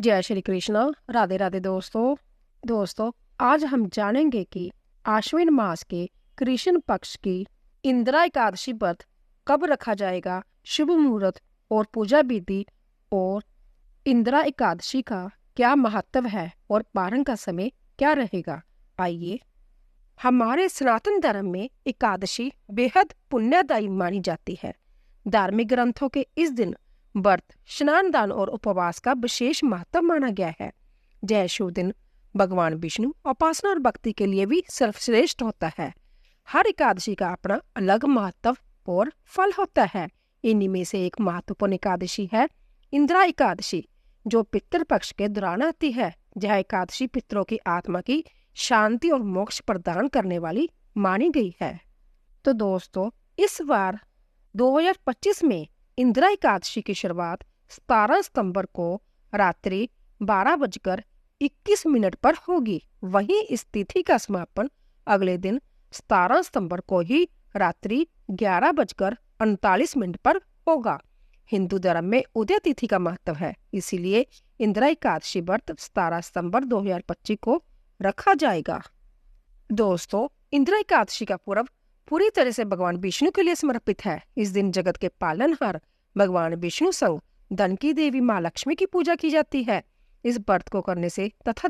जय श्री कृष्ण। राधे राधे दोस्तों आज हम जानेंगे कि आश्विन मास के कृष्ण पक्ष की इंदिरा एकादशी व्रत कब रखा जाएगा, शुभ मुहूर्त और पूजा विधि, और इंदिरा एकादशी का क्या महत्व है और पारण का समय क्या रहेगा। आइए, हमारे सनातन धर्म में एकादशी बेहद पुण्यदायी मानी जाती है। धार्मिक ग्रंथों के इस दिन व्रत, स्नान, दान और उपवास का विशेष महत्व माना गया है। जय शुभ दिन भगवान विष्णु उपासना और भक्ति के लिए भी सर्वश्रेष्ठ होता है। हर एकादशी का अपना अलग महत्व और फल होता है। इन्हीं में से एक महत्वपूर्ण एकादशी है इंदिरा एकादशी, जो पितृपक्ष के दौरान आती है। यह एकादशी पितरों की आत्मा की शांति और मोक्ष प्रदान करने वाली मानी गई है। तो दोस्तों, इस बार 2025 में इंदिरा एकादशी की शुरुआत 17 सितंबर को रात्रि 12:21 पर होगी। वहीं इस तिथि का समापन अगले दिन 17 सितंबर को ही रात्रि 11:39 पर होगा। हिंदू धर्म में उदय तिथि का महत्व है, इसीलिए इंदिरा एकादशी व्रत 17 सितंबर 2025 को रखा जाएगा। दोस्तों, इंदिरा एकादशी का पर्व पूरी तरह से भगवान विष्णु के लिए समर्पित है। इस दिन जगत के पालनहार भगवान विष्णु संग धन की देवी माँ लक्ष्मी की पूजा की जाती है। इस व्रत को करने से तथा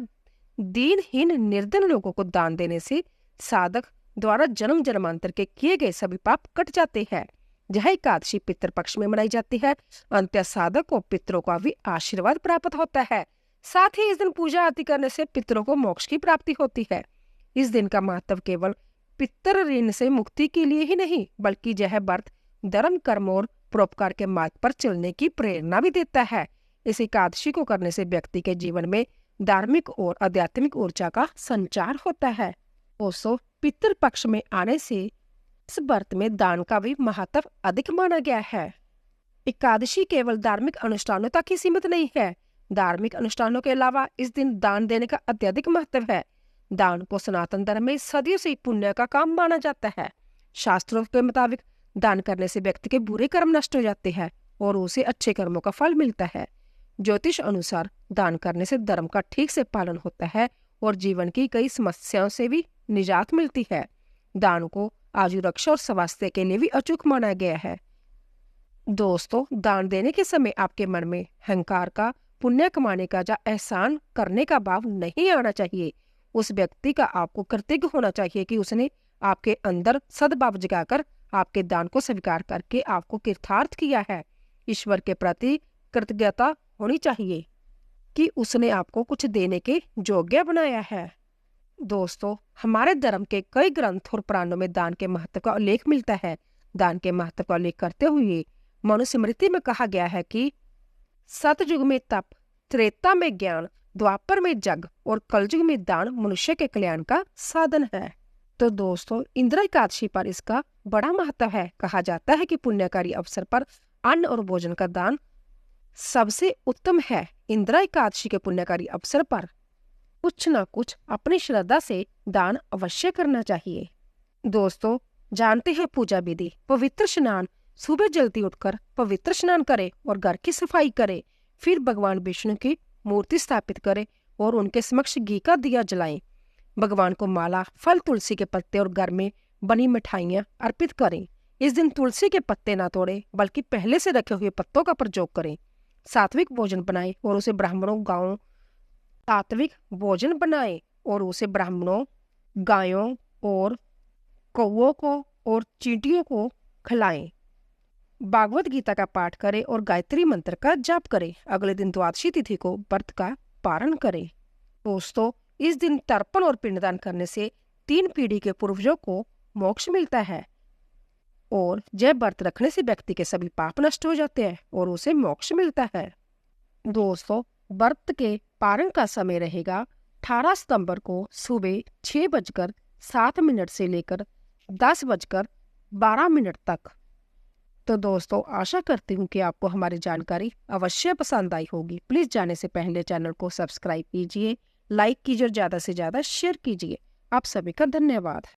दीनहीन निर्धन लोगों को दान देने से साधक द्वारा जन्म जन्मांतर के किए गए सभी पाप कट जाते हैं। यह एकादशी पितृपक्ष में मनाई जाती है। अंत्य साधक को पितरों का भी आशीर्वाद प्राप्त होता है। साथ ही इस दिन पूजा आरती करने से पितरों को मोक्ष की प्राप्ति होती है। इस दिन का महत्व केवल पितृ ऋण से मुक्ति के लिए ही नहीं, बल्कि यह व्रत धर्म, कर्म और परोपकार के मार्ग पर चलने की प्रेरणा भी देता है। इस एकादशी को करने से व्यक्ति के जीवन में धार्मिक और आध्यात्मिक ऊर्जा का संचार होता है। दोस्तों, पितृपक्ष में आने से इस व्रत में दान का भी महत्व अधिक माना गया है। एकादशी केवल धार्मिक अनुष्ठानों तक ही सीमित नहीं है। धार्मिक अनुष्ठानों के अलावा इस दिन दान देने का अत्यधिक महत्व है। दान को सनातन धर्म में सदियों से पुण्य का काम माना जाता है। शास्त्रों के मुताबिक दान करने से व्यक्ति के बुरे कर्म नष्ट हो जाते हैं और उसे अच्छे कर्मों का फल मिलता है। ज्योतिष अनुसार दान करने से धर्म का ठीक से पालन होता है और जीवन की कई समस्याओं से भी निजात मिलती है। दान को आयु रक्षा और स्वास्थ्य के लिए भी अचूक माना गया है। दोस्तों, दान देने के समय आपके मन में अहंकार का, पुण्य कमाने का या एहसान करने का भाव नहीं आना चाहिए। उस व्यक्ति का आपको कृतज्ञ होना चाहिए कि उसने आपके अंदर सद्भाव जगाकर आपके दान को स्वीकार करके आपको कृतार्थ किया है। ईश्वर के प्रति कृतज्ञता होनी चाहिए कि उसने आपको कुछ देने के योग्य बनाया है। दोस्तों, हमारे धर्म के कई ग्रंथ और पुराणों में दान के महत्व का उल्लेख मिलता है। दान के महत्व का उल्लेख करते हुए मनुस्मृति में कहा गया है कि सतयुग में तप, त्रेता में ज्ञान, द्वापर में जग और कलयुग में दान मनुष्य के कल्याण का साधन है। तो दोस्तों, इंदिरा एकादशी पर इसका बड़ा महत्व है। कहा जाता है कि पुण्यकारी अवसर पर अन्न और भोजन का दान सबसे उत्तम है। इंदिरा एकादशी के पुण्यकारी अवसर पर कुछ न कुछ अपनी श्रद्धा से दान अवश्य करना चाहिए। दोस्तों, जानते हैं पूजा विधि। पवित्र स्नान। सुबह जल्दी उठकर पवित्र स्नान करें और घर की सफाई करें। फिर भगवान विष्णु की मूर्ति स्थापित करें और उनके समक्ष घी का दिया जलाएं। भगवान को माला, फल, तुलसी के पत्ते और घर में बनी मिठाइयां अर्पित करें। इस दिन तुलसी के पत्ते ना तोड़ें, बल्कि पहले से रखे हुए पत्तों का प्रयोग करें। सात्विक भोजन बनाएं और उसे ब्राह्मणों गायों सात्विक भोजन बनाएं और उसे ब्राह्मणों, गायों और कौओं को और चींटियों को खिलाएं। भागवत गीता का पाठ करें और गायत्री मंत्र का जाप करें। अगले दिन द्वादशी तिथि को व्रत का पारण करें। दोस्तों, इस दिन तर्पण और पिंडदान करने से 3 पीढ़ी के पूर्वजों को मोक्ष मिलता है और यह व्रत रखने से व्यक्ति के सभी पाप नष्ट हो जाते हैं और उसे मोक्ष मिलता है। दोस्तों, व्रत के पारण का समय रहेगा 18 सितंबर को सुबह 6:07 से लेकर 10:12 तक। तो दोस्तों, आशा करती हूँ कि आपको हमारी जानकारी अवश्य पसंद आई होगी। प्लीज जाने से पहले चैनल को सब्सक्राइब कीजिए, लाइक कीजिए और ज्यादा से ज्यादा शेयर कीजिए। आप सभी का धन्यवाद।